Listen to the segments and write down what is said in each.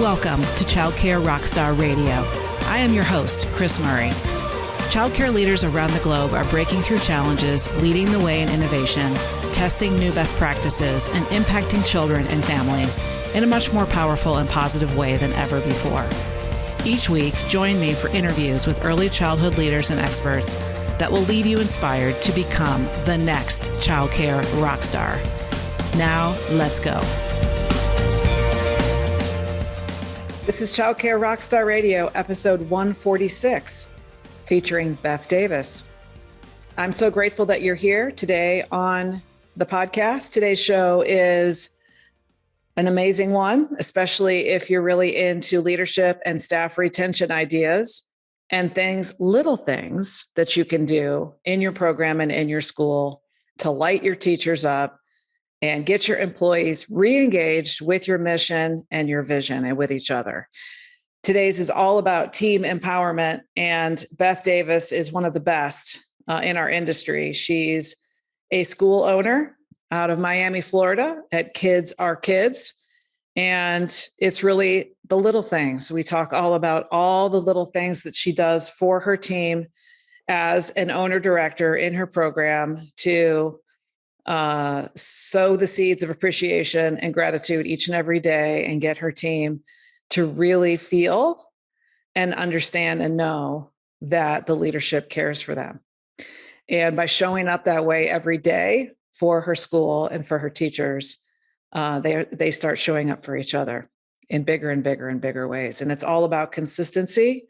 Welcome to Childcare Rockstar Radio. I am your host, Chris Murray. Childcare leaders around the globe are breaking through challenges, leading the way in innovation, testing new best practices, and impacting children and families in a much more powerful and positive way than ever before. Each week, join me for interviews with early childhood leaders and experts that will leave you inspired to become the next childcare rockstar. Now, let's go. This is Childcare Rockstar Radio, episode 146, featuring Beth Davis. I'm so grateful that you're here today on the podcast. Today's show is an amazing one, especially if you're really into leadership and staff retention ideas and little things that you can do in your program and in your school to light your teachers up and get your employees re-engaged with your mission and your vision and with each other. Today's is all about team empowerment, and Beth Davis is one of the best in our industry. She's a school owner out of Miami, Florida at Kids Are Kids, and it's really the little things. We talk all about all the little things that she does for her team as an owner-director in her program to sow the seeds of appreciation and gratitude each and every day and get her team to really feel and understand and know that the leadership cares for them. And by showing up that way every day for her school and for her teachers, they start showing up for each other in bigger and bigger and bigger ways. And it's all about consistency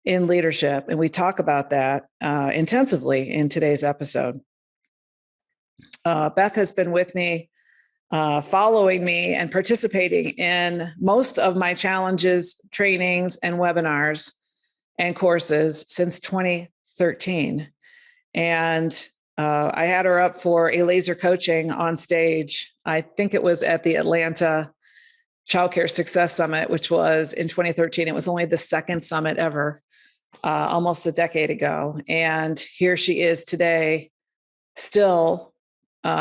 in leadership. And we talk about that intensively in today's episode. Beth has been with me, following me and participating in most of my challenges, trainings, and webinars and courses since 2013. And I had her up for a laser coaching on stage. I think it was at the Atlanta Childcare Success Summit, which was in 2013. It was only the second summit ever, almost a decade ago. And here she is today, still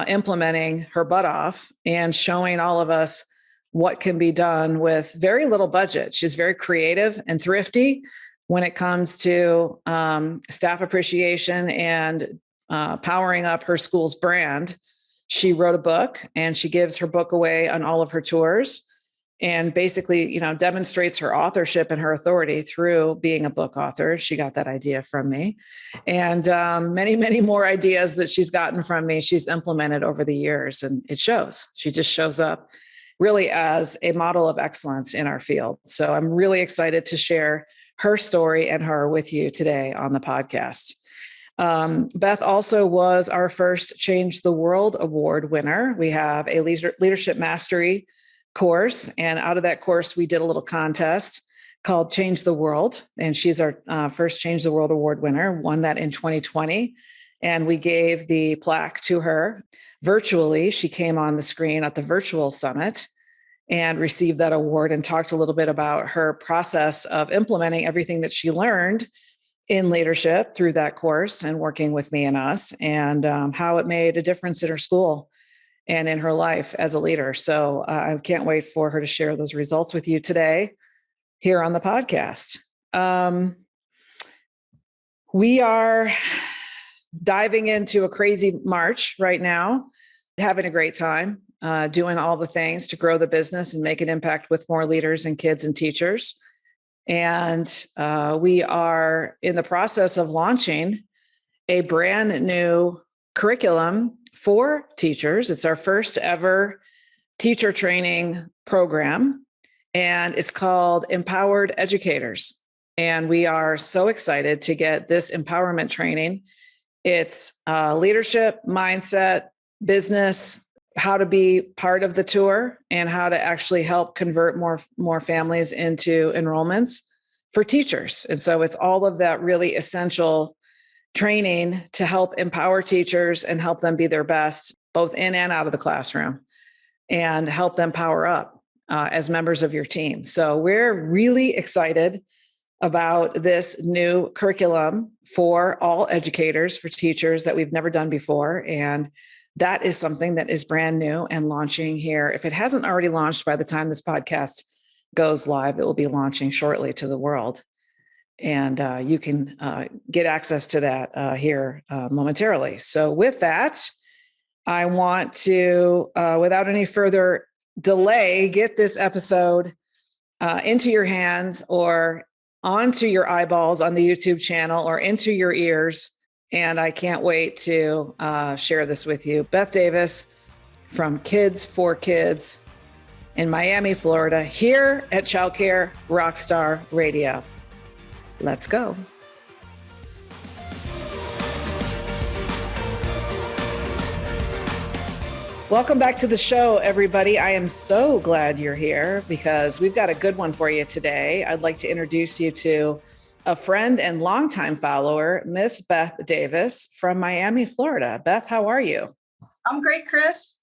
implementing her butt off and showing all of us what can be done with very little budget. She's very creative and thrifty when it comes to staff appreciation and powering up her school's brand. She wrote a book and she gives her book away on all of her tours and basically, demonstrates her authorship and her authority through being a book author. She got that idea from me, and many, many more ideas that she's gotten from me, she's implemented over the years, and it shows. She just shows up really as a model of excellence in our field. So I'm really excited to share her story and her with you today on the podcast. Beth also was our first Change the World Award winner. We have a leadership mastery course, and out of that course, we did a little contest called Change the World, and she's our first Change the World Award winner, won that in 2020, and we gave the plaque to her virtually. She came on the screen at the virtual summit and received that award and talked a little bit about her process of implementing everything that she learned in leadership through that course and working with me and us, and how it made a difference in her school and in her life as a leader. So I can't wait for her to share those results with you today here on the podcast. We are diving into a crazy March right now, having a great time, doing all the things to grow the business and make an impact with more leaders and kids and teachers. And we are in the process of launching a brand new curriculum for teachers. It's our first ever teacher training program, and it's called Empowered Educators. And we are so excited to get this empowerment training. It's leadership, mindset, business, how to be part of the tour, and how to actually help convert more families into enrollments for teachers. And so it's all of that really essential training to help empower teachers and help them be their best, both in and out of the classroom, and help them power up as members of your team. So we're really excited about this new curriculum for all educators, for teachers that we've never done before. And that is something that is brand new and launching here. If it hasn't already launched by the time this podcast goes live, it will be launching shortly to the world. And you can get access to that here momentarily. So with that, I want to, without any further delay, get this episode into your hands or onto your eyeballs on the YouTube channel or into your ears. And I can't wait to share this with you. Beth Davis from Kids for Kids in Miami, Florida, here at Childcare Rockstar Radio. Let's go. Welcome back to the show, everybody. I am so glad you're here because we've got a good one for you today. I'd like to introduce you to a friend and longtime follower, Miss Beth Davis from Miami, Florida. Beth, how are you? I'm great, Chris.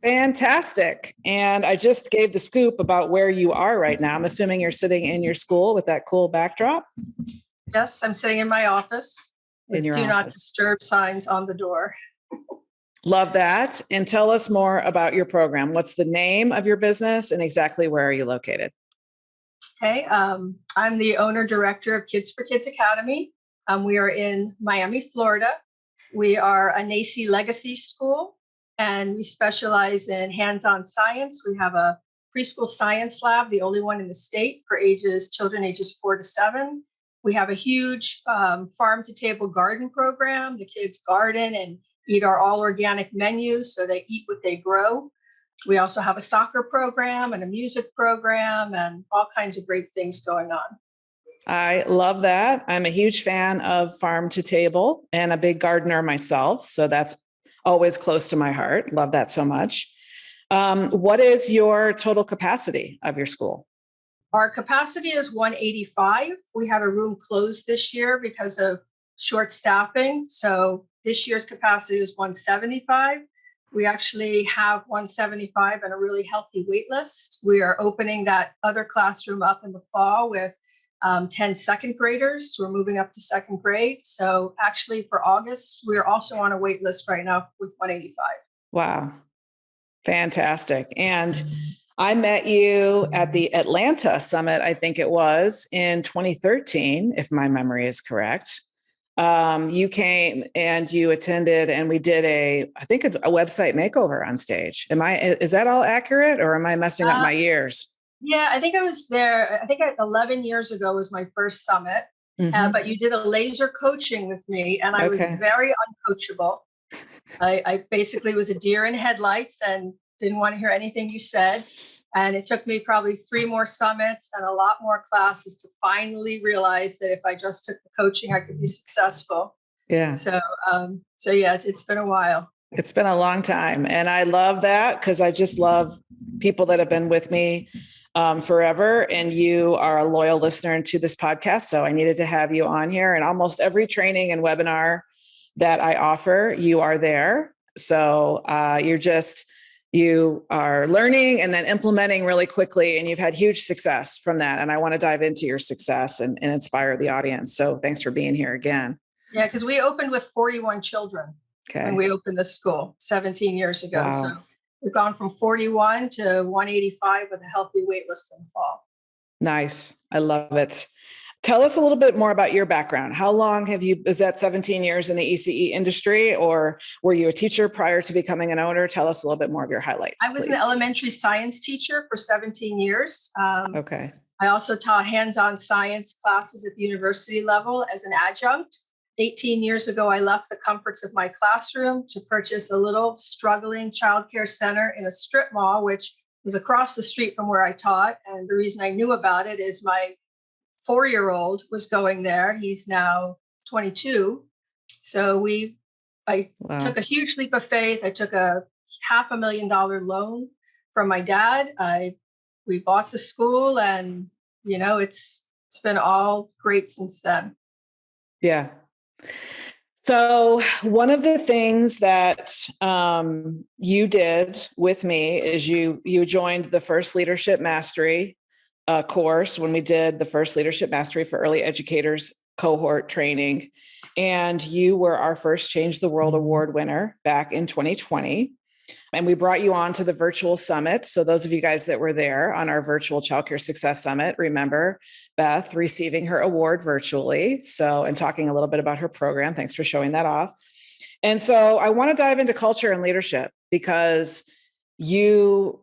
Fantastic. And I just gave the scoop about where you are right now. I'm assuming you're sitting in your school with that cool backdrop. Yes, I'm sitting in my office with do not disturb signs on the door. Love that. And tell us more about your program. What's the name of your business and exactly where are you located? Okay, I'm the owner director of Kids for Kids Academy. We are in Miami, Florida. We are a NACCE legacy school, and we specialize in hands-on science. We have a preschool science lab, the only one in the state for children ages 4 to 7. We have a huge farm-to-table garden program. The kids garden and eat our all-organic menus, so they eat what they grow. We also have a soccer program and a music program and all kinds of great things going on. I love that. I'm a huge fan of farm to table and a big gardener myself. So that's always close to my heart. Love that so much. What is your total capacity of your school? Our capacity is 185. We had a room closed this year because of short staffing. So this year's capacity is 175. We actually have 175 and a really healthy wait list. We are opening that other classroom up in the fall with 10 second graders. We're moving up to second grade. So actually for August, we're also on a wait list right now with 185. Wow. Fantastic. And I met you at the Atlanta Summit, I think it was, in 2013, if my memory is correct. You came and you attended and we did a website makeover on stage. Is that all accurate or am I messing up my years? Yeah, I think I was there. I think 11 years ago was my first summit, but you did a laser coaching with me and I was very uncoachable. I basically was a deer in headlights and didn't want to hear anything you said. And it took me probably 3 more summits and a lot more classes to finally realize that if I just took the coaching, I could be successful. Yeah. So yeah, it's been a while. It's been a long time. And I love that because I just love people that have been with me forever. And you are a loyal listener to this podcast. So I needed to have you on here. And almost every training and webinar that I offer, you are there. So you are learning and then implementing really quickly, and you've had huge success from that. And I want to dive into your success and inspire the audience. So thanks for being here again. Yeah, because we opened with 41 children when we opened the school 17 years ago. Wow. So we've gone from 41 to 185 with a healthy wait list in the fall. Nice. I love it. Tell us a little bit more about your background. How long is that 17 years in the ECE industry, or were you a teacher prior to becoming an owner? Tell us a little bit more of your highlights. I was an elementary science teacher for 17 years. Okay. I also taught hands-on science classes at the university level as an adjunct. 18 years ago, I left the comforts of my classroom to purchase a little struggling childcare center in a strip mall, which was across the street from where I taught. And the reason I knew about it is my 4-year-old was going there. He's now 22. So I took a huge leap of faith. I took a $500,000 loan from my dad. We bought the school and, it's been all great since then. Yeah. So one of the things that you did with me is you joined the First Leadership Mastery course when we did the First Leadership Mastery for Early Educators cohort training. And you were our first Change the World Award winner back in 2020. And we brought you on to the virtual summit. So those of you guys that were there on our virtual childcare success summit, remember Beth receiving her award virtually. So, and talking a little bit about her program. Thanks for showing that off. And so I want to dive into culture and leadership because you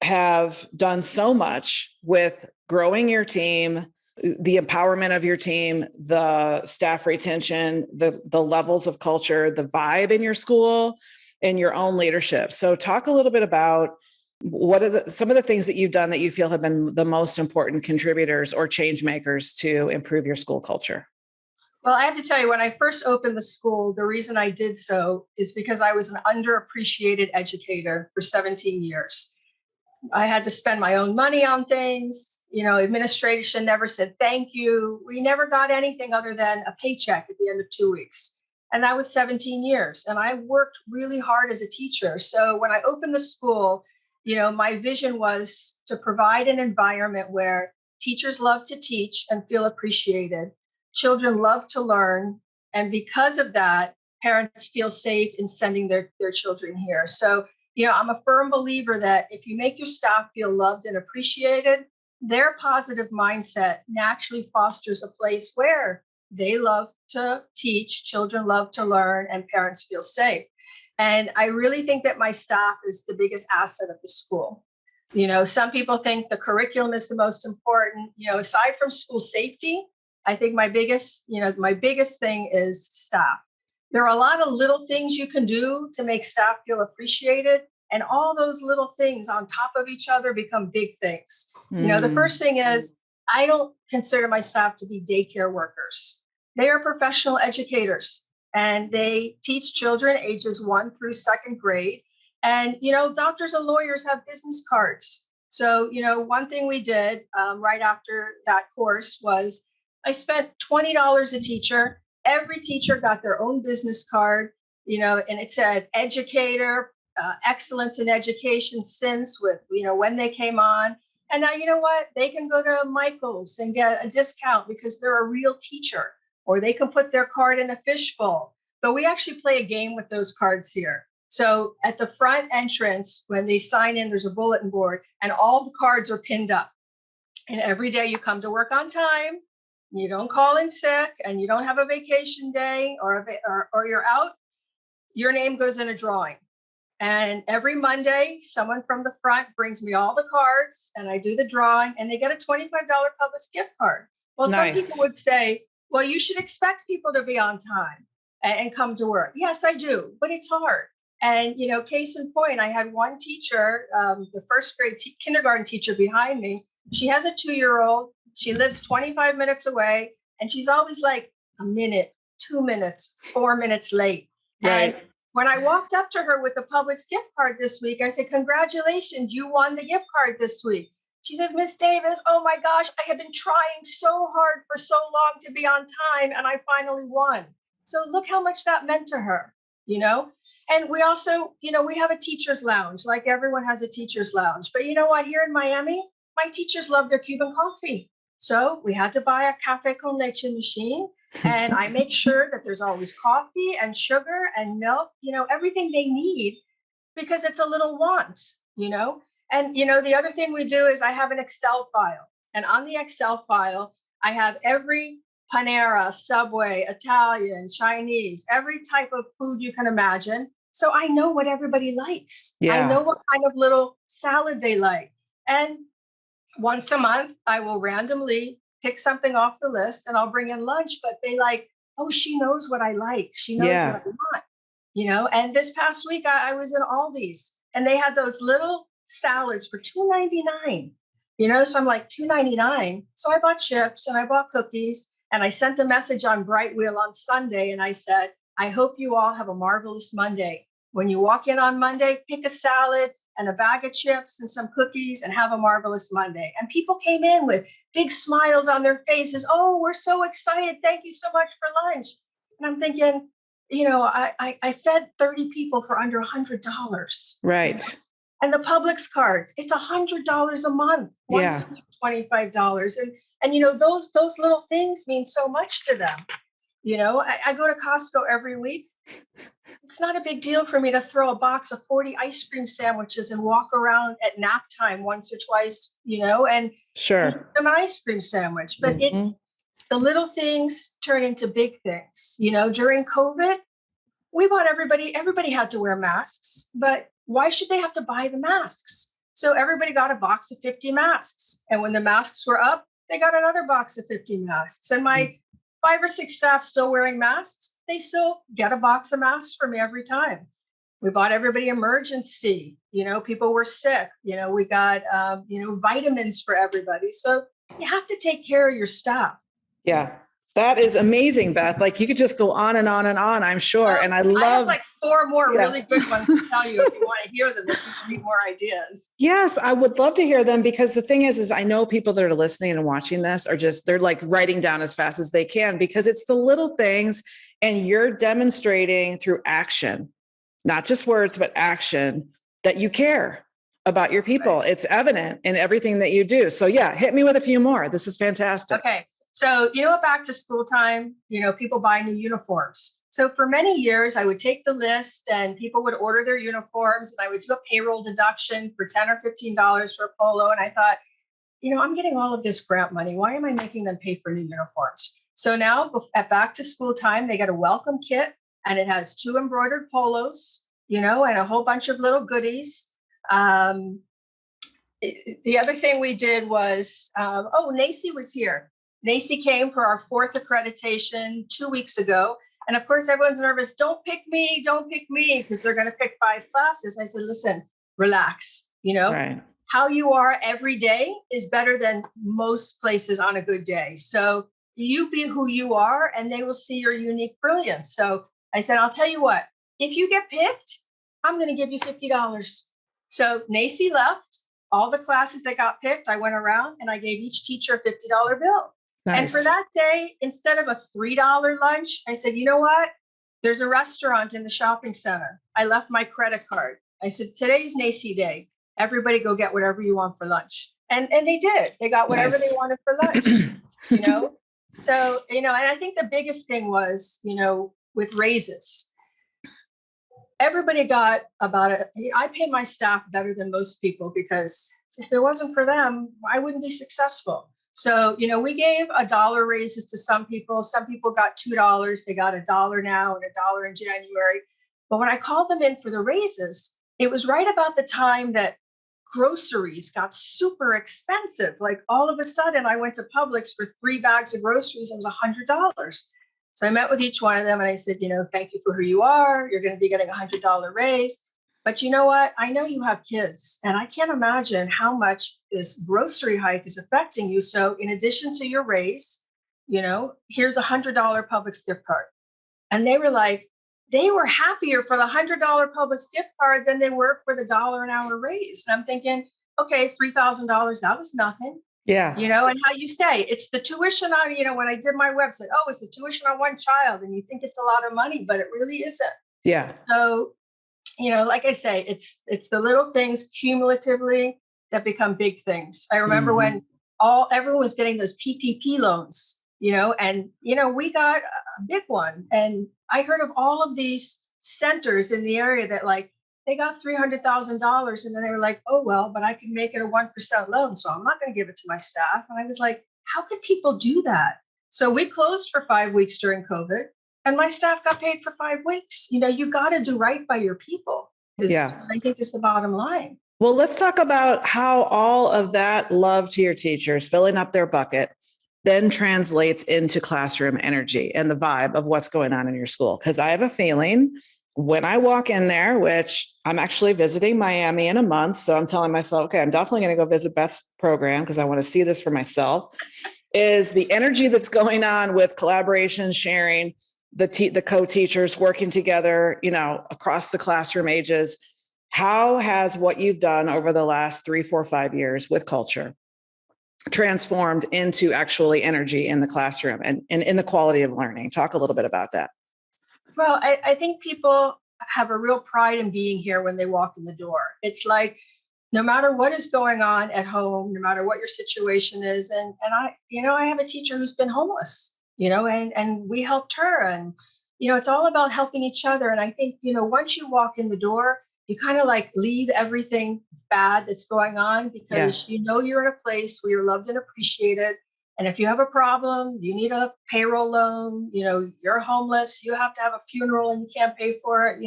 have done so much with growing your team, the empowerment of your team, the staff retention, the levels of culture, the vibe in your school, and your own leadership. So talk a little bit about what are some of the things that you've done that you feel have been the most important contributors or change makers to improve your school culture. Well, I have to tell you, when I first opened the school, the reason I did so is because I was an underappreciated educator for 17 years. I had to spend my own money on things. Administration never said thank you. We never got anything other than a paycheck at the end of 2 weeks. And that was 17 years. And I worked really hard as a teacher. So when I opened the school, my vision was to provide an environment where teachers love to teach and feel appreciated. Children love to learn. And because of that, parents feel safe in sending their children here. So, I'm a firm believer that if you make your staff feel loved and appreciated, their positive mindset naturally fosters a place where they love to teach, children love to learn, and parents feel safe. And I really think that my staff is the biggest asset of the school. Some people think the curriculum is the most important. Aside from school safety, I think my biggest thing is staff. There are a lot of little things you can do to make staff feel appreciated. And all those little things on top of each other become big things. The first thing is I don't consider my staff to be daycare workers. They are professional educators and they teach children ages 1 through 2nd grade. And, doctors and lawyers have business cards. So, one thing we did right after that course was I spent $20 a teacher. Every teacher got their own business card, and it said educator, excellence in education since with, when they came on. And now, you know what? They can go to Michael's and get a discount because they're a real teacher, or they can put their card in a fishbowl. But we actually play a game with those cards here. So at the front entrance, when they sign in, there's a bulletin board and all the cards are pinned up. And every day you come to work on time, you don't call in sick, and you don't have a vacation day or you're out, your name goes in a drawing. And every Monday, someone from the front brings me all the cards and I do the drawing and they get a $25 Publix gift card. Well, Nice. Some people would say, well, you should expect people to be on time and come to work. Yes, I do, but it's hard. And, case in point, I had one teacher, the first grade kindergarten teacher behind me. She has a 2-year-old. She lives 25 minutes away and she's always like a minute, 2 minutes, 4 minutes late. Right. And when I walked up to her with the Publix gift card this week, I said, congratulations, you won the gift card this week. She says, Miss Davis, oh my gosh, I have been trying so hard for so long to be on time and I finally won. So look how much that meant to her, And we also, we have a teacher's lounge, like everyone has a teacher's lounge. But you know what, here in Miami, my teachers love their Cuban coffee. So we had to buy a cafe con leche machine. And I make sure that there's always coffee and sugar and milk, everything they need, because it's a little want, And, the other thing we do is I have an Excel file. And on the Excel file, I have every Panera, Subway, Italian, Chinese, every type of food you can imagine. So I know what everybody likes. Yeah. I know what kind of little salad they like. And once a month, I will randomly pick something off the list and I'll bring in lunch, but they like, oh, she knows what I like. She knows what I want, And this past week I was in Aldi's and they had those little salads for $2.99, So I'm like, $2.99. So I bought chips and I bought cookies and I sent a message on Brightwheel on Sunday. And I said, I hope you all have a marvelous Monday. When you walk in on Monday, pick a salad and a bag of chips and some cookies and have a marvelous Monday. And people came in with big smiles on their faces. Oh, we're so excited. Thank you so much for lunch. And I'm thinking, I fed 30 people for under $100. Right. And the Publix cards, it's $100 a month. Once a week, $25. And those little things mean so much to them. I go to Costco every week. It's not a big deal for me to throw a box of 40 ice cream sandwiches and walk around at nap time once or twice, and Sure. an ice cream sandwich. But Mhm. it's the little things turn into big things. During COVID, we bought everybody had to wear masks, but why should they have to buy the masks? So everybody got a box of 50 masks. And when the masks were up, they got another box of 50 masks. And my 5 or 6 staff still wearing masks, they still get a box of masks from me every time. We bought everybody emergency. People were sick. We got, vitamins for everybody. So you have to take care of your staff. Yeah. That is amazing, Beth. Like you could just go on and on and on, I'm sure. And I I have love, like 4 more yeah. really good ones to tell you if you want to hear them, if you need more ideas. Yes, I would love to hear them because the thing is I know people that are listening and watching this are they're like writing down as fast as they can because it's the little things and you're demonstrating through action, not just words, but action that you care about your people. Right. It's evident in everything that you do. So yeah, hit me with a few more. This is fantastic. Okay. So, at back to school time, people buy new uniforms. So for many years, I would take the list and people would order their uniforms and I would do a payroll deduction for $10 or $15 for a polo. And I thought, I'm getting all of this grant money. Why am I making them pay for new uniforms? So now at back to school time, they get a welcome kit and it has 2 embroidered polos, and a whole bunch of little goodies. The other thing we did was, NACI was here. NACI came for our 4th accreditation 2 weeks ago. And of course, everyone's nervous. Don't pick me, because they're going to pick 5 classes. I said, listen, relax. Right. How you are every day is better than most places on a good day. So you be who you are and they will see your unique brilliance. So I said, I'll tell you what, if you get picked, I'm going to give you $50. So NACI left. All the classes that got picked, I went around and I gave each teacher a $50 bill. Nice. And for that day, instead of a $3 lunch, I said, you know what? There's a restaurant in the shopping center. I left my credit card. I said, today's NACI day. Everybody go get whatever you want for lunch. And they did. They got whatever Nice. they wanted for lunch, So, and I think the biggest thing was, with raises. Everybody got about it. I pay my staff better than most people because if it wasn't for them, I wouldn't be successful. So, we gave $1 raises to some people. Some people got $2. They got $1 now and $1 in January. But when I called them in for the raises, it was right about the time that groceries got super expensive. Like all of a sudden, I went to Publix for 3 bags of groceries. It was $100. So I met with each one of them and I said, thank you for who you are. You're going to be getting a $100 raise. But you know what? I know you have kids and I can't imagine how much this grocery hike is affecting you. So in addition to your raise, here's a $100 Publix gift card. And they were happier for the $100 Publix gift card than they were for the $1 an hour raise. And I'm thinking, okay, $3,000, that was nothing. Yeah. And how you say it's the tuition on, when I did my website, it's the tuition on one child. And you think it's a lot of money, but it really isn't. Yeah. So, like I say, it's the little things cumulatively that become big things. I remember when everyone was getting those PPP loans, and, we got a big one. And I heard of all of these centers in the area that they got $300,000 and then they were like, oh, well, but I can make it a 1% loan. So I'm not going to give it to my staff. And I was like, how could people do that? So we closed for 5 weeks during COVID and my staff got paid for 5 weeks. You got to do right by your people. I think is the bottom line. Well, let's talk about how all of that love to your teachers, filling up their bucket, then translates into classroom energy and the vibe of what's going on in your school. Because I have a feeling when I walk in there, which I'm actually visiting Miami in a month. So I'm telling myself, okay, I'm definitely going to go visit Beth's program because I want to see this for myself, is the energy that's going on with collaboration, sharing, the co-teachers working together, across the classroom ages. How has what you've done over the last 3, 4, 5 years with culture transformed into actually energy in the classroom and in the quality of learning? Talk a little bit about that. Well, I think people have a real pride in being here when they walk in the door. It's like, no matter what is going on at home, no matter what your situation is. And I have a teacher who's been homeless, and we helped her. And it's all about helping each other. And I think, once you walk in the door, you kind of like leave everything bad that's going on, Yeah. because you're in a place where you're loved and appreciated. And if you have a problem, you need a payroll loan, you're homeless, you have to have a funeral and you can't pay for it,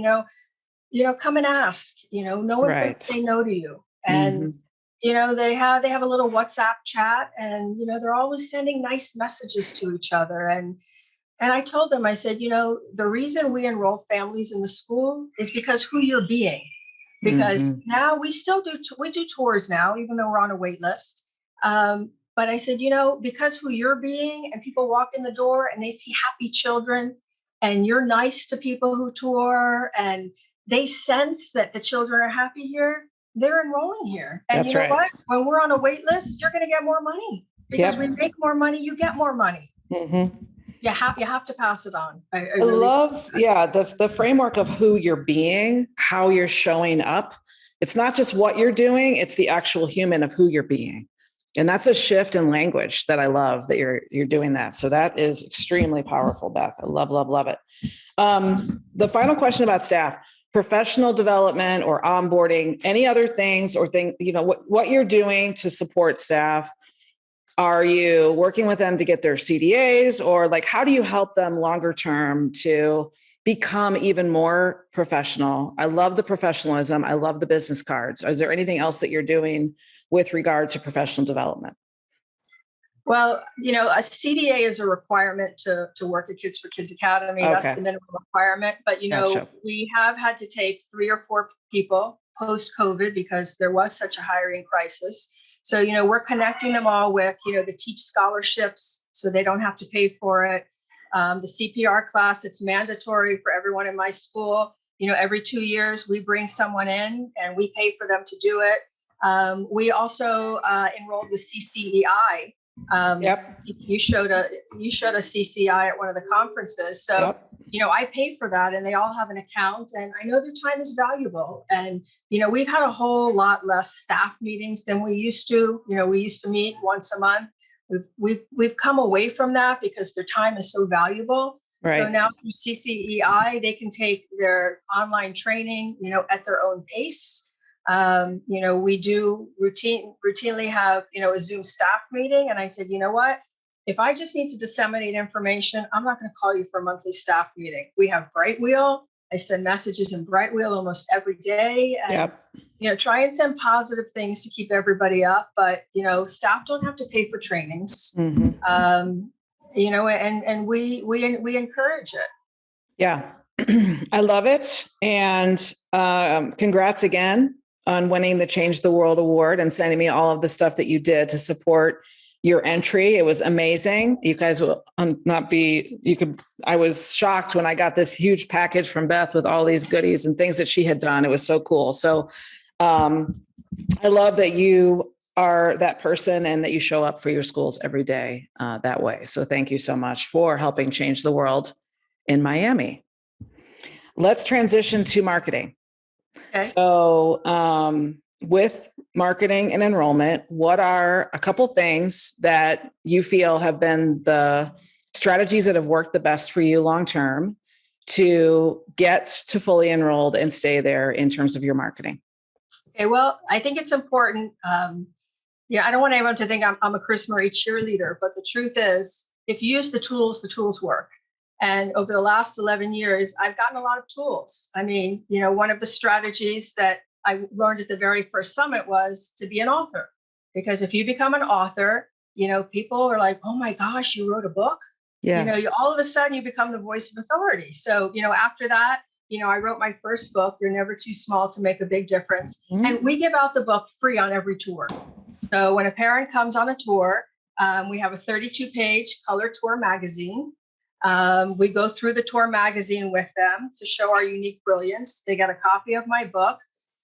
come and ask. No one's going to Right. say no to you. Hmm. And they have a little WhatsApp chat, and they're always sending nice messages to each other. And I told them, I said, the reason we enroll families in the school is because who you're being. Because Hmm. now we do tours now, even though we're on a wait list. But I said, because who you're being, and people walk in the door and they see happy children, and you're nice to people who tour, and they sense that the children are happy here, they're enrolling here. And you That's know right. what? When we're on a wait list, you're going to get more money, because we Yep. make more money, you get more money. Hmm. You have to pass it on. I I really love, yeah, the framework of who you're being, how you're showing up. It's not just what you're doing, it's the actual human of who you're being. And that's a shift in language that I love that you're doing that. So that is extremely powerful, Beth. I love, love, love it. The final question about staff, professional development or onboarding, any other things or what you're doing to support staff. Are you working with them to get their CDAs, or like, how do you help them longer term to become even more professional? I love the professionalism. I love the business cards. Is there anything else that you're doing with regard to professional development? Well, a CDA is a requirement to work at Kids for Kids Academy. That's the Okay. minimum requirement. But, Gotcha. we have had to take 3 or 4 people post COVID, because there was such a hiring crisis. So, we're connecting them all with, the Teach scholarships, so they don't have to pay for it. The CPR class, it's mandatory for everyone in my school. Every 2 years, we bring someone in and we pay for them to do it. We also enrolled with CCEI. Yep. You showed a CCI at one of the conferences. So, Yep. I pay for that, and they all have an account, and I know their time is valuable. And, we've had a whole lot less staff meetings than we used to. We used to meet once a month. We've come away from that because their time is so valuable. So Right. now through CCEI, they can take their online training, at their own pace. We do routinely have, a Zoom staff meeting. And I said, you know what? If I just need to disseminate information, I'm not going to call you for a monthly staff meeting. We have Brightwheel. I send messages in Brightwheel almost every day. And, Yep. try and send positive things to keep everybody up. But, staff don't have to pay for trainings. Hmm. And we encourage it. Yeah. I love it. And congrats again on winning the Change the World Award and sending me all of the stuff that you did to support your entry. It was amazing. You guys will not be, I was shocked when I got this huge package from Beth with all these goodies and things that she had done. It was so cool. So I love that you are that person and that you show up for your schools every day that way. So thank you so much for helping change the world in Miami. Let's transition to marketing. Okay. So, with marketing and enrollment, what are a couple things that you feel have been the strategies that have worked the best for you long term to get to fully enrolled and stay there in terms of your marketing? Okay. Well, I think it's important. I don't want anyone to think I'm a Chris Murray cheerleader, but the truth is, if you use the tools work. And over the last 11 years, I've gotten a lot of tools. I mean, one of the strategies that I learned at the very first summit was to be an author. Because if you become an author, people are like, oh my gosh, you wrote a book. Yeah. All of a sudden you become the voice of authority. So, after that, I wrote my first book, You're Never Too Small to Make a Big Difference. Mm-hmm. And we give out the book free on every tour. So when a parent comes on a tour, we have a 32-page color tour magazine. We go through the tour magazine with them to show our unique brilliance. They get a copy of my book.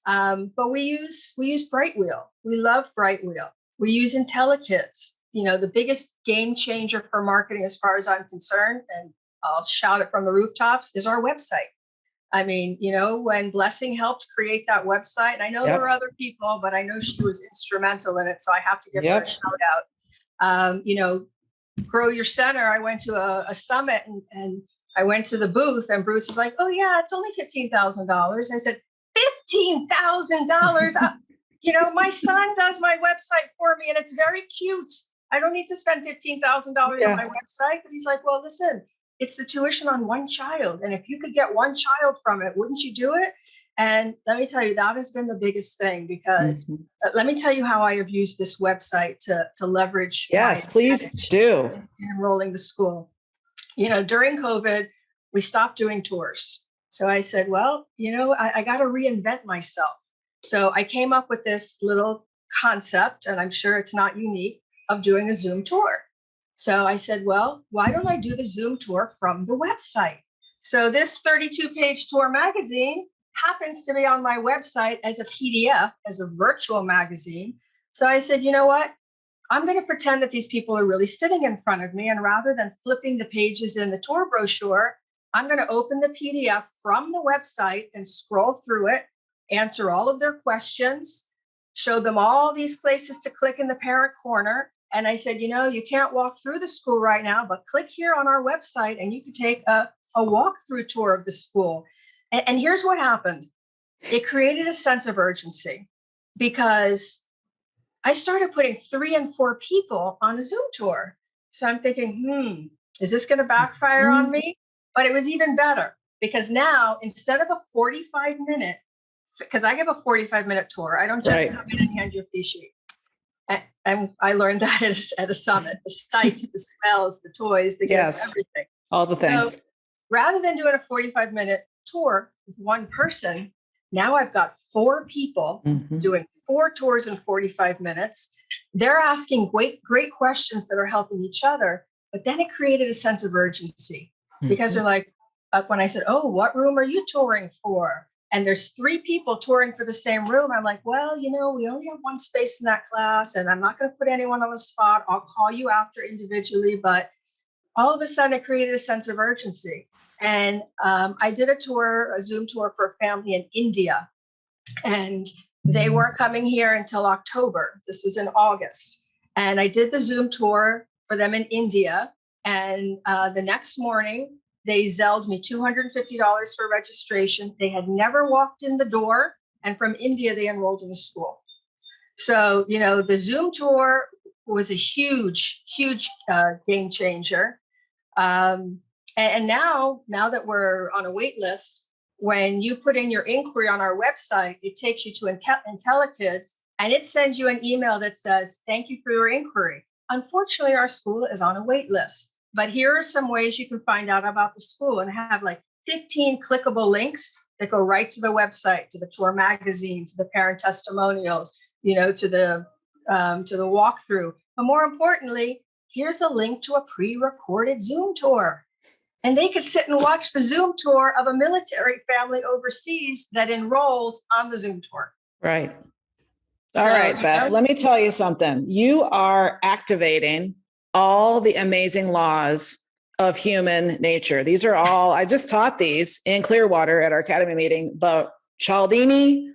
But we use Brightwheel. We love Brightwheel. We use IntelliKids. The biggest game changer for marketing, as far as I'm concerned, and I'll shout it from the rooftops, is our website. I mean, when Blessing helped create that website, and I know there were other people, but I know she was instrumental in it, so I have to give her a shout out. Grow Your Center. I went to a summit, and I went to the booth and Bruce is like, oh yeah, it's only $15,000. I said, $15,000. My son does my website for me and it's very cute. I don't need to spend $15,000 on my website. But he's like, well, listen, it's the tuition on one child. And if you could get one child from it, wouldn't you do it? And let me tell you, that has been the biggest thing because let me tell you how I have used this website to leverage. Yes, please do. In enrolling the school. During COVID, we stopped doing tours. So I said, well, I got to reinvent myself. So I came up with this little concept, and I'm sure it's not unique, of doing a Zoom tour. So I said, well, why don't I do the Zoom tour from the website? So this 32-page tour magazine happens to be on my website as a PDF, as a virtual magazine. So I said, you know what? I'm going to pretend that these people are really sitting in front of me. And rather than flipping the pages in the tour brochure, I'm going to open the PDF from the website and scroll through it, answer all of their questions, show them all these places to click in the parent corner. And I said, you can't walk through the school right now, but click here on our website and you can take a walkthrough tour of the school. And here's what happened. It created a sense of urgency because I started putting 3 and 4 people on a Zoom tour. So I'm thinking, is this going to backfire on me? But it was even better because now instead of a 45-minute, because I give a 45-minute tour, I don't just come in and hand you a fee sheet. And I learned that at a summit, the sights, the smells, the toys, the gifts, everything. All the things. So rather than doing a 45-minute tour with one person, now I've got 4 people doing 4 tours in 45 minutes. They're asking great questions that are helping each other. But then it created a sense of urgency because they're like, when I said, oh, what room are you touring for? And there's 3 people touring for the same room. I'm like, well, we only have 1 space in that class and I'm not going to put anyone on the spot. I'll call you after individually. But all of a sudden it created a sense of urgency. And I did a Zoom tour for a family in India, and they weren't coming here until October. This was in August. And I did the Zoom tour for them in India. And the next morning, they Zelled me $250 for registration. They had never walked in the door. And from India, they enrolled in the school. So, the Zoom tour was a huge, huge game changer. And now that we're on a wait list, when you put in your inquiry on our website, it takes you to IntelliKids and it sends you an email that says, thank you for your inquiry. Unfortunately, our school is on a wait list, but here are some ways you can find out about the school and have like 15 clickable links that go right to the website, to the tour magazine, to the parent testimonials, to the walkthrough. But more importantly, here's a link to a pre-recorded Zoom tour. And they could sit and watch the Zoom tour of a military family overseas that enrolls on the Zoom tour. Right. All right, Beth, let me tell you something. You are activating all the amazing laws of human nature. These are all, I just taught these in Clearwater at our academy meeting, the Cialdini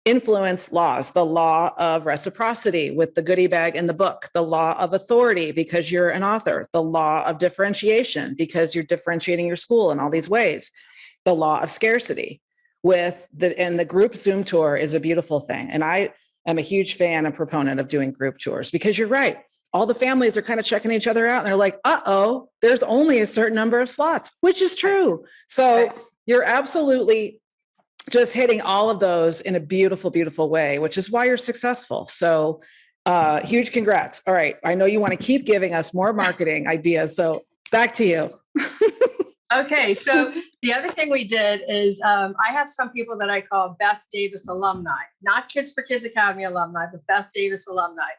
influence laws, the law of reciprocity with the goodie bag in the book, the law of authority because you're an author, the law of differentiation because you're differentiating your school in all these ways, the law of scarcity and the group Zoom tour is a beautiful thing. And I am a huge fan and proponent of doing group tours because you're right. All the families are kind of checking each other out and they're like, there's only a certain number of slots, which is true. So you're absolutely just hitting all of those in a beautiful, beautiful way, which is why you're successful. So huge congrats. All right. I know you want to keep giving us more marketing ideas. So back to you. Okay. So the other thing we did is I have some people that I call Beth Davis alumni, not Kids for Kids Academy alumni, but Beth Davis alumni,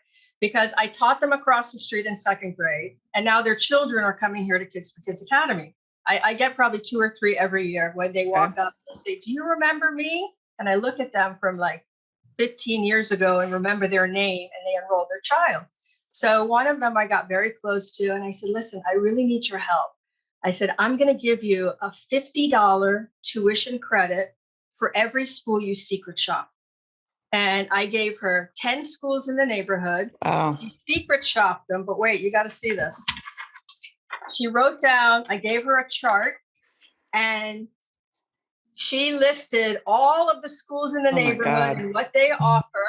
because I taught them across the street in 2nd grade. And now their children are coming here to Kids for Kids Academy. I get probably 2 or 3 every year. When they walk up, they'll say, do you remember me? And I look at them from like 15 years ago and remember their name, and they enroll their child. So one of them I got very close to, and I said, listen, I really need your help. I said, I'm going to give you a $50 tuition credit for every school you secret shop. And I gave her 10 schools in the neighborhood. Wow. She secret shopped them, but wait, you got to see this. She wrote down, I gave her a chart And she listed all of the schools in the Oh my neighborhood God. and what they offer.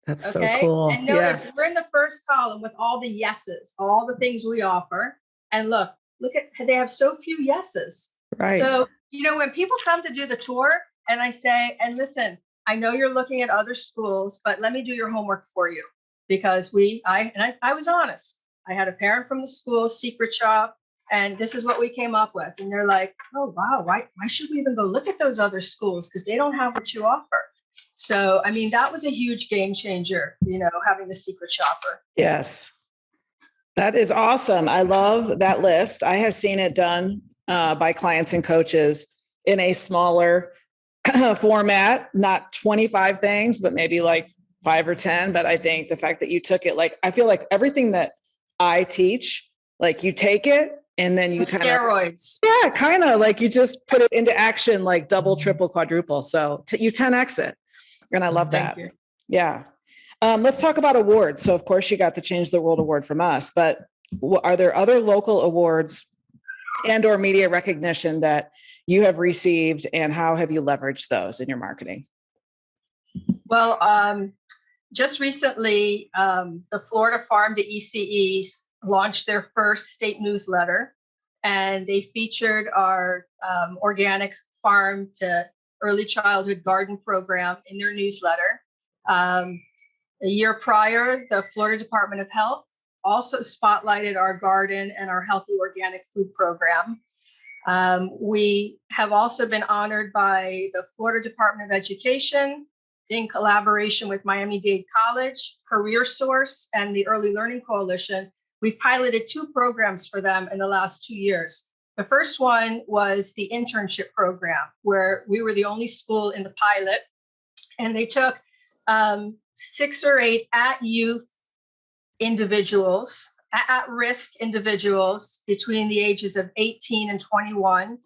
That's so Okay. cool. And notice we're in the first column with all the yeses, all the things we offer. And look at, they have so few yeses. Right. So, when people come to do the tour and I say, and listen, I know you're looking at other schools, but let me do your homework for you, because I was honest. I had a parent from the school, secret shop, and this is what we came up with. And they're like, oh, wow, why should we even go look at those other schools? Because they don't have what you offer. So, I mean, that was a huge game changer, having the secret shopper. Yes. That is awesome. I love that list. I have seen it done by clients and coaches in a smaller format, not 25 things, but maybe like 5 or 10. But I think the fact that you took it, I feel like everything that I teach, you take it and then you steroids. Kind of like you just put it into action, like double, triple, quadruple. So you 10X it. And I love that. Thank you. Yeah. Let's talk about awards. So of course you got the Change the World Award from us, but are there other local awards and or media recognition that you have received, and how have you leveraged those in your marketing? Well, just recently, the Florida Farm to ECE launched their first state newsletter, and they featured our organic farm to early childhood garden program in their newsletter. A year prior, the Florida Department of Health also spotlighted our garden and our healthy organic food program. We have also been honored by the Florida Department of Education in collaboration with Miami-Dade College, Career Source, and the Early Learning Coalition. We've piloted 2 programs for them in the last 2 years. The first one was the internship program, where we were the only school in the pilot, and they took 6 or 8 at-youth individuals, at-risk individuals between the ages of 18 and 21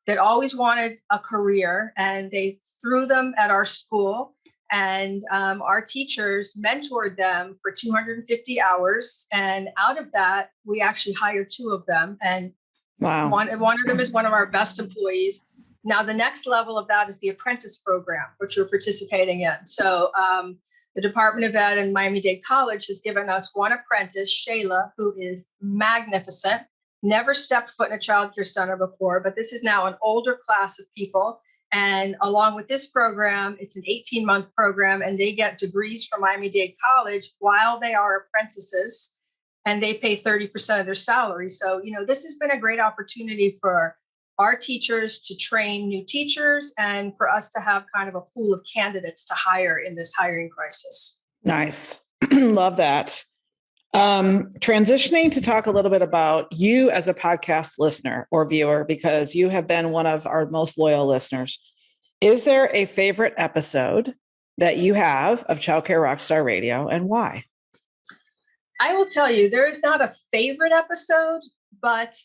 that always wanted a career, and they threw them at our school. And our teachers mentored them for 250 hours. And out of that, we actually hired 2 of them. And wow, one of them is one of our best employees. Now, the next level of that is the apprentice program, which we're participating in. So the Department of Ed and Miami-Dade College has given us one apprentice, Shayla, who is magnificent, never stepped foot in a childcare center before, but this is now an older class of people. And along with this program, it's an 18-month program, and they get degrees from Miami-Dade College while they are apprentices, and they pay 30% of their salary. So, this has been a great opportunity for our teachers to train new teachers and for us to have kind of a pool of candidates to hire in this hiring crisis. Nice. Love that. Transitioning to talk a little bit about you as a podcast listener or viewer, because you have been one of our most loyal listeners. Is there a favorite episode that you have of Childcare Rockstar Radio, and why? I will tell you, there is not a favorite episode, but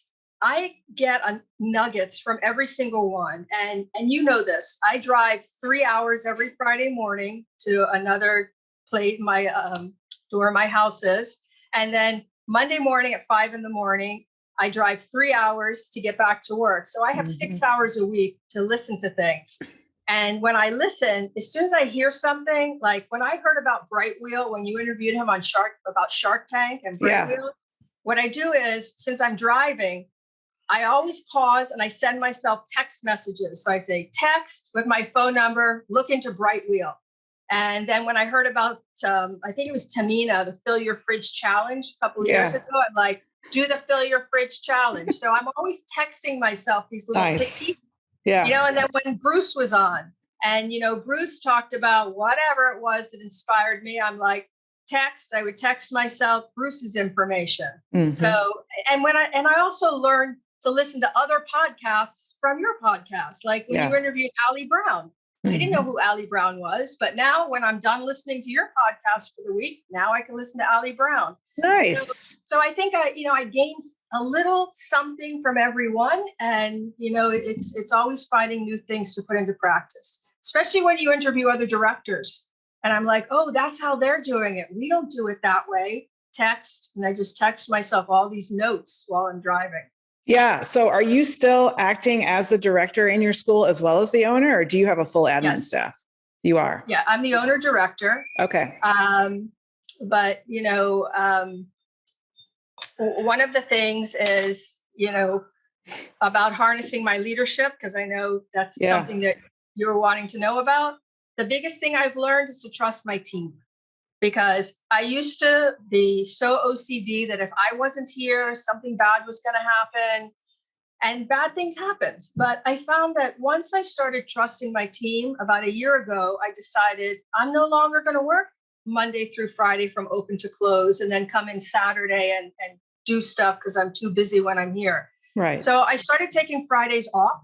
I get nuggets from every single one. And you know this, I drive 3 hours every Friday morning to another place, to where my house is. And then Monday morning at 5 a.m, I drive 3 hours to get back to work. So I have 6 hours a week to listen to things. And when I listen, as soon as I hear something, like when I heard about Brightwheel, when you interviewed him on Shark Tank and Brightwheel, what I do is, since I'm driving, I always pause and I send myself text messages. So I say, text with my phone number, look into Brightwheel. And then when I heard about, I think it was Tamina, the Fill Your Fridge Challenge a couple of years ago, I'm like, do the Fill Your Fridge Challenge. So I'm always texting myself these little pieces, and then when Bruce was on, and, Bruce talked about whatever it was that inspired me, I'm like, I would text myself Bruce's information. Mm-hmm. So, and I also learned to listen to other podcasts from your podcast, like when you interviewed Allie Brown. I didn't know who Allie Brown was, but now when I'm done listening to your podcast for the week, now I can listen to Allie Brown. Nice. So I think I gained a little something from everyone, and it's always finding new things to put into practice, especially when you interview other directors. And I'm like, oh, that's how they're doing it. We don't do it that way. Text, and I just text myself all these notes while I'm driving. Yeah. So are you still acting as the director in your school as well as the owner, or do you have a full admin Yes. staff? You are. Yeah, I'm the owner director. Okay. But one of the things is, about harnessing my leadership, because I know that's Yeah. something that you're wanting to know about. The biggest thing I've learned is to trust my team, because I used to be so OCD that if I wasn't here, something bad was going to happen, and bad things happened. But I found that once I started trusting my team about a year ago, I decided I'm no longer going to work Monday through Friday from open to close and then come in Saturday and do stuff because I'm too busy when I'm here. Right. So I started taking Fridays off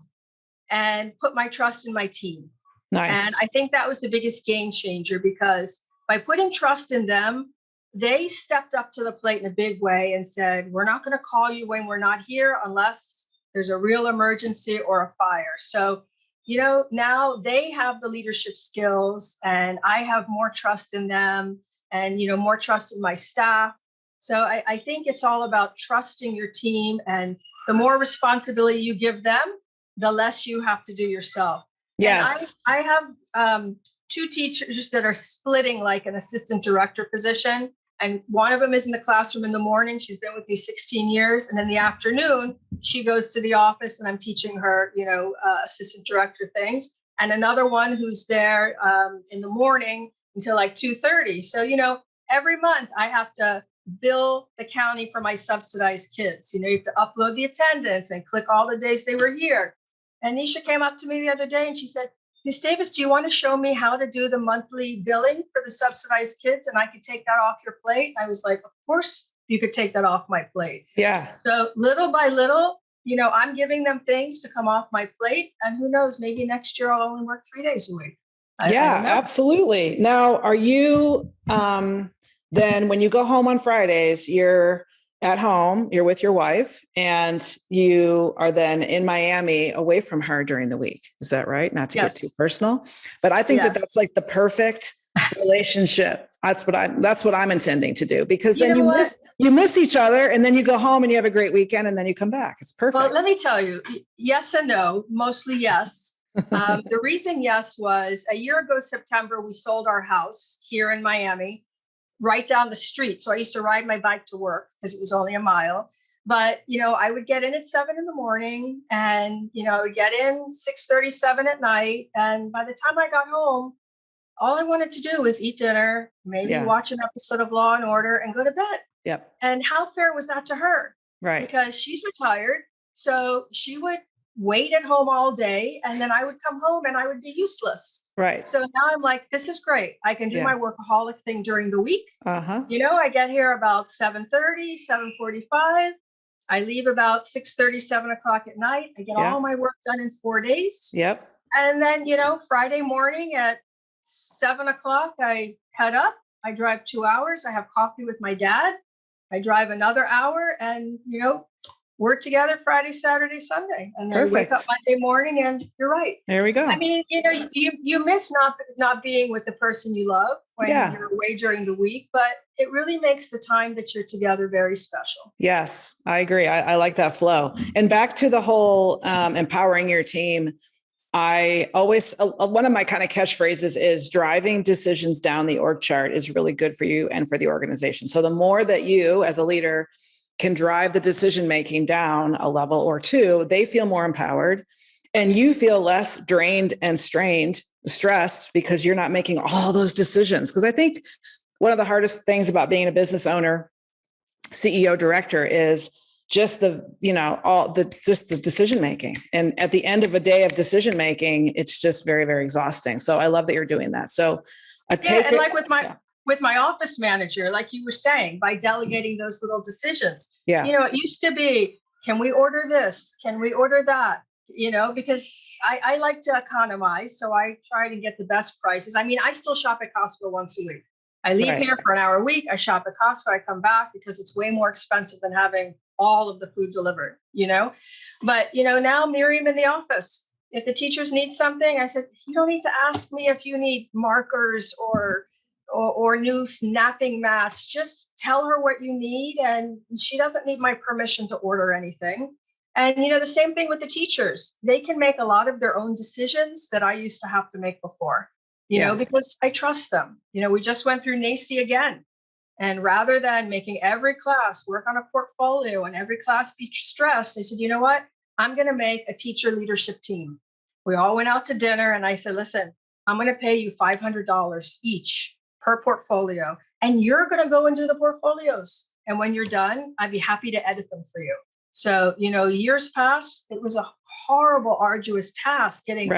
and put my trust in my team. Nice. And I think that was the biggest game changer, because by putting trust in them, they stepped up to the plate in a big way and said, we're not going to call you when we're not here unless there's a real emergency or a fire. So, now they have the leadership skills and I have more trust in them and, more trust in my staff. So I think it's all about trusting your team, and the more responsibility you give them, the less you have to do yourself. Yes. And I have two teachers that are splitting like an assistant director position. And one of them is in the classroom in the morning. She's been with me 16 years. And in the afternoon, she goes to the office and I'm teaching her, assistant director things. And another one who's there in the morning until like 2:30. So, every month I have to bill the county for my subsidized kids. You have to upload the attendance and click all the days they were here. And Nisha came up to me the other day and she said, Ms. Davis, do you want to show me how to do the monthly billing for the subsidized kids? And I could take that off your plate. I was like, of course you could take that off my plate. Yeah. So little by little, I'm giving them things to come off my plate. And who knows, maybe next year I'll only work 3 days a week. I don't know. Absolutely. Now, are you, then when you go home on Fridays, you're at home, you're with your wife, and you are then in Miami away from her during the week. Is that right? Not to get too personal, but I think that that's like the perfect relationship. That's what I'm intending to do, because then you miss each other, and then you go home and you have a great weekend, and then you come back. It's perfect. Well, let me tell you, yes and no, mostly yes. The reason yes was a year ago, September, we sold our house here in Miami, right down the street. So I used to ride my bike to work because it was only a mile. But, I would get in at 7 a.m. and, I would get in 6:37 at night. And by the time I got home, all I wanted to do was eat dinner, maybe watch an episode of Law and Order and go to bed. Yep. And how fair was that to her? Right. Because she's retired. So she would wait at home all day, and then I would come home and I would be useless. Right. So now I'm like, this is great. I can do my workaholic thing during the week. I get here about 7:30, 7:45. I leave about 6:30, 7 o'clock at night. I get all my work done in 4 days. Yep. And then, Friday morning at 7 o'clock, I head up. I drive 2 hours. I have coffee with my dad. I drive another hour and, work together Friday, Saturday, Sunday. And then wake up Monday morning, and you're right. There we go. I mean, you miss not being with the person you love when you're away during the week, but it really makes the time that you're together very special. Yes, I agree. I like that flow. And back to the whole empowering your team. I always, one of my kind of catchphrases is driving decisions down the org chart is really good for you and for the organization. So the more that you as a leader can drive the decision-making down a level or two, they feel more empowered and you feel less drained and stressed because you're not making all those decisions. Because I think one of the hardest things about being a business owner, CEO, director is just the decision-making. And at the end of a day of decision-making, it's just very, very exhausting. So I love that you're doing that. So with my office manager, like you were saying, by delegating those little decisions. Yeah. It used to be, can we order this? Can we order that? Because I like to economize. So I try to get the best prices. I mean, I still shop at Costco once a week. I leave here for an hour a week. I shop at Costco. I come back because it's way more expensive than having all of the food delivered, But, now Miriam in the office, if the teachers need something, I said, you don't need to ask me if you need markers or new snapping mats. Just tell her what you need. And she doesn't need my permission to order anything. And, the same thing with the teachers. They can make a lot of their own decisions that I used to have to make before, Yeah. because I trust them. We just went through NACE again. And rather than making every class work on a portfolio and every class be stressed, I said, you know what? I'm going to make a teacher leadership team. We all went out to dinner and I said, listen, I'm going to pay you $500 each per portfolio. And you're going to go and do the portfolios. And when you're done, I'd be happy to edit them for you. So, years past, it was a horrible, arduous task getting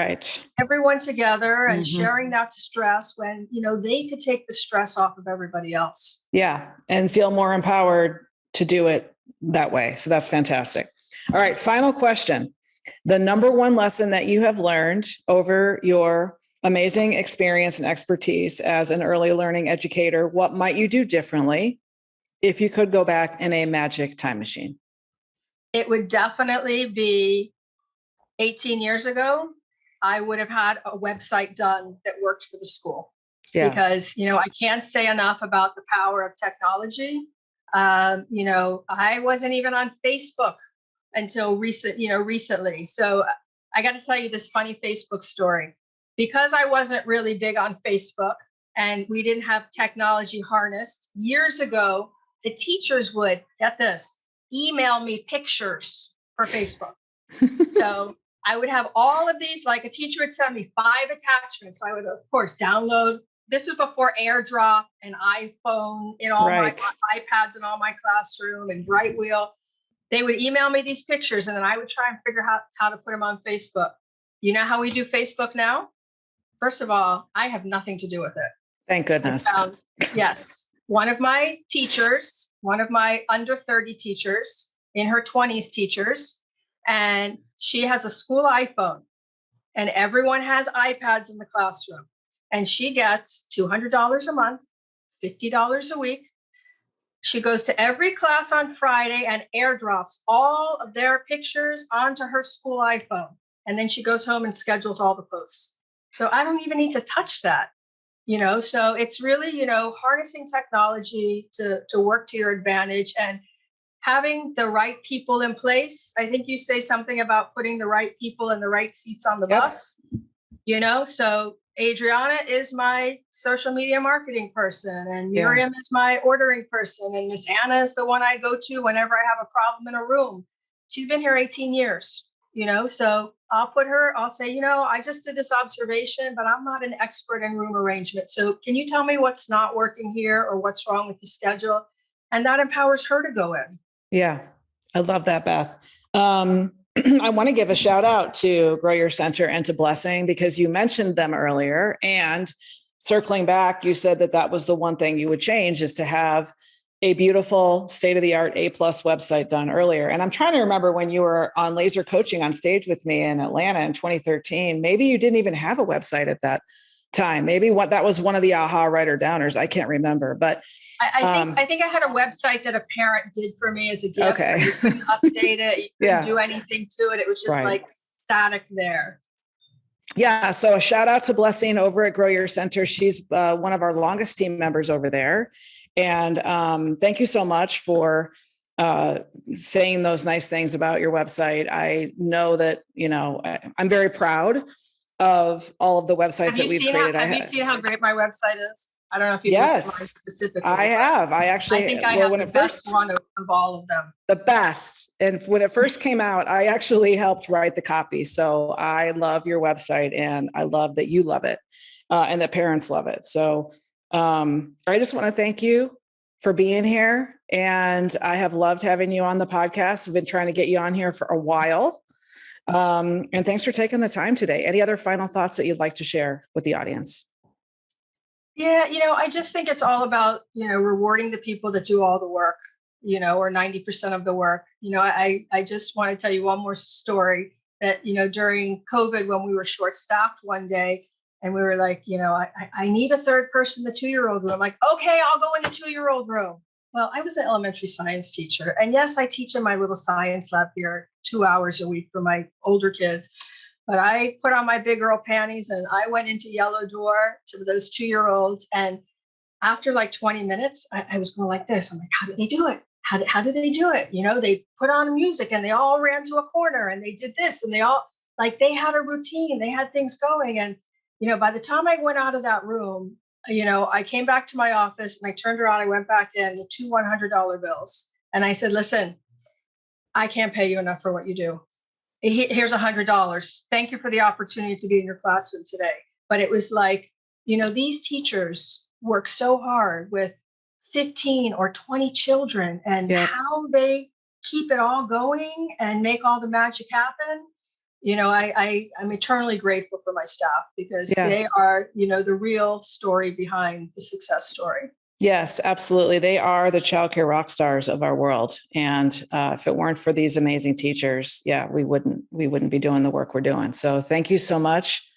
everyone together and sharing that stress when, they could take the stress off of everybody else. Yeah. And feel more empowered to do it that way. So that's fantastic. All right. Final question. The number one lesson that you have learned over your amazing experience and expertise as an early learning educator, what might you do differently if you could go back in a magic time machine? It would definitely be 18 years ago. I would have had a website done that worked for the school. Yeah. Because, I can't say enough about the power of technology. I wasn't even on Facebook until recently. So I got to tell you this funny Facebook story. Because I wasn't really big on Facebook and we didn't have technology harnessed years ago, the teachers would, get this, email me pictures for Facebook. So I would have all of these, like a teacher would send me 5 attachments. So I would, of course, download. This was before AirDrop and iPhone in all my iPads in all my classroom and Brightwheel. They would email me these pictures and then I would try and figure out how to put them on Facebook. You know how we do Facebook now? First of all, I have nothing to do with it. Thank goodness. Yes. One of my teachers, one of my under 30 teachers, in her 20s teachers, and she has a school iPhone and everyone has iPads in the classroom. And she gets $200 a month, $50 a week. She goes to every class on Friday and airdrops all of their pictures onto her school iPhone. And then she goes home and schedules all the posts. So I don't even need to touch that. So it's really, harnessing technology to work to your advantage and having the right people in place. I think you say something about putting the right people in the right seats on the bus, so Adriana is my social media marketing person and Miriam is my ordering person and Miss Anna is the one I go to whenever I have a problem in a room. She's been here 18 years, so I'll say, I just did this observation, but I'm not an expert in room arrangement. So can you tell me what's not working here or what's wrong with the schedule? And that empowers her to go in. Yeah, I love that, Beth. I want to give a shout out to Grow Your Center and to Blessing because you mentioned them earlier. And circling back, you said that was the one thing you would change is to have a beautiful state-of-the-art A+ website done earlier. And I'm trying to remember when you were on laser coaching on stage with me in Atlanta in 2013, maybe you didn't even have a website at that time. Maybe that was one of the aha writer downers. I can't remember, but I think I had a website that a parent did for me as a gift. Okay. You couldn't update it. You couldn't do anything to it. It was just like static there. Yeah. So a shout out to Blessing over at Grow Your Center. She's one of our longest team members over there. And thank you so much for saying those nice things about your website. I know that, I'm very proud of all of the websites that we've created. Have you seen how great my website is? I don't know if you've looked at mine specifically. I have. I think I have the best one of all of them. The best. And when it first came out, I actually helped write the copy. So I love your website and I love that you love it and that parents love it. So I just want to thank you for being here. And I have loved having you on the podcast. I've been trying to get you on here for a while. And thanks for taking the time today. Any other final thoughts that you'd like to share with the audience? Yeah, I just think it's all about, rewarding the people that do all the work, or 90% of the work. I just want to tell you one more story that, during COVID, when we were short-staffed one day and we were like, I need a third person in the 2-year-old room. I'm like, okay, I'll go in the 2-year-old room. Well, I was an elementary science teacher. And yes, I teach in my little science lab here 2 hours a week for my older kids. But I put on my big girl panties and I went into Yellow Door to those 2-year-olds. And after like 20 minutes, I was going like this. I'm like, how did they do it? how do they do it? They put on music and they all ran to a corner and they did this and they had a routine, they had things going. And, by the time I went out of that room, I came back to my office and I turned around, I went back in with two $100 bills. And I said, listen, I can't pay you enough for what you do. Here's $100. Thank you for the opportunity to be in your classroom today. But it was like, these teachers work so hard with 15 or 20 children, and how they keep it all going and make all the magic happen. I'm eternally grateful for my staff, because they are, the real story behind the success story. Yes, absolutely. They are the childcare rock stars of our world. And if it weren't for these amazing teachers, we wouldn't be doing the work we're doing. So thank you so much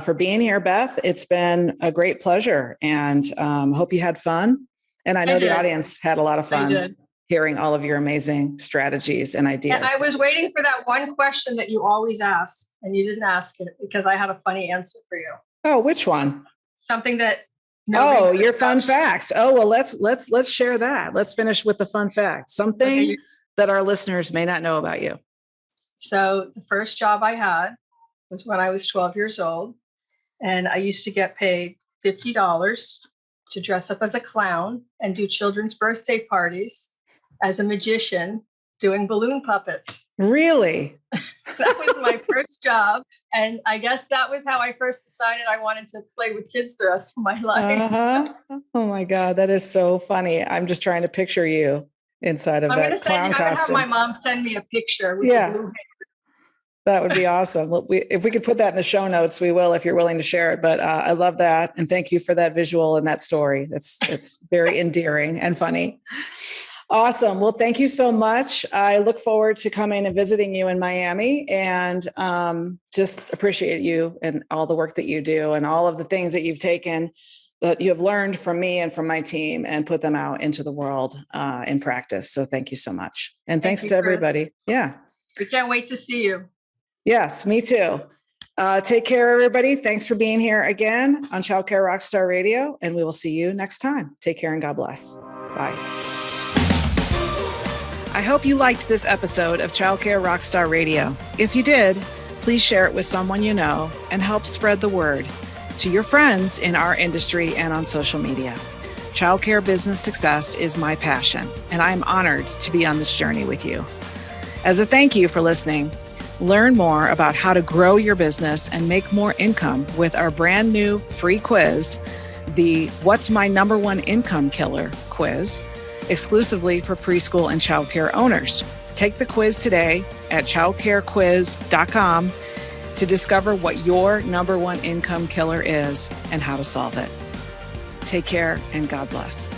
for being here, Beth. It's been a great pleasure, and hope you had fun. And I know the audience had a lot of fun hearing all of your amazing strategies and ideas. And I was waiting for that one question that you always ask, and you didn't ask it because I had a funny answer for you. Oh, which one? Something that. Your fun facts. Oh, well, let's share that. Let's finish with the fun fact. Something that our listeners may not know about you. So the first job I had was when I was 12 years old, and I used to get paid $50 to dress up as a clown and do children's birthday parties as a magician doing balloon puppets. Really? That was my first job. And I guess that was how I first decided I wanted to play with kids the rest of my life. Oh my God, that is so funny. I'm just trying to picture you inside of that clown costume. I'm going to have my mom send me a picture with the blue hair. That would be awesome. If we could put that in the show notes, we will, if you're willing to share it. But I love that. And thank you for that visual and that story. It's very endearing and funny. Awesome. Well, thank you so much. I look forward to coming and visiting you in Miami, and just appreciate you and all the work that you do and all of the things that you've taken that you have learned from me and from my team and put them out into the world in practice. So thank you so much. And thanks to everybody. Yeah. We can't wait to see you. Yes, me too. Take care, everybody. Thanks for being here again on Childcare Rockstar Radio, and we will see you next time. Take care and God bless. Bye. I hope you liked this episode of Childcare Rockstar Radio. If you did, please share it with someone you know and help spread the word to your friends in our industry and on social media. Childcare business success is my passion, and I am honored to be on this journey with you. As a thank you for listening, learn more about how to grow your business and make more income with our brand new free quiz, the What's My Number One Income Killer quiz, exclusively for preschool and childcare owners. Take the quiz today at childcarequiz.com to discover what your number one income killer is and how to solve it. Take care and God bless.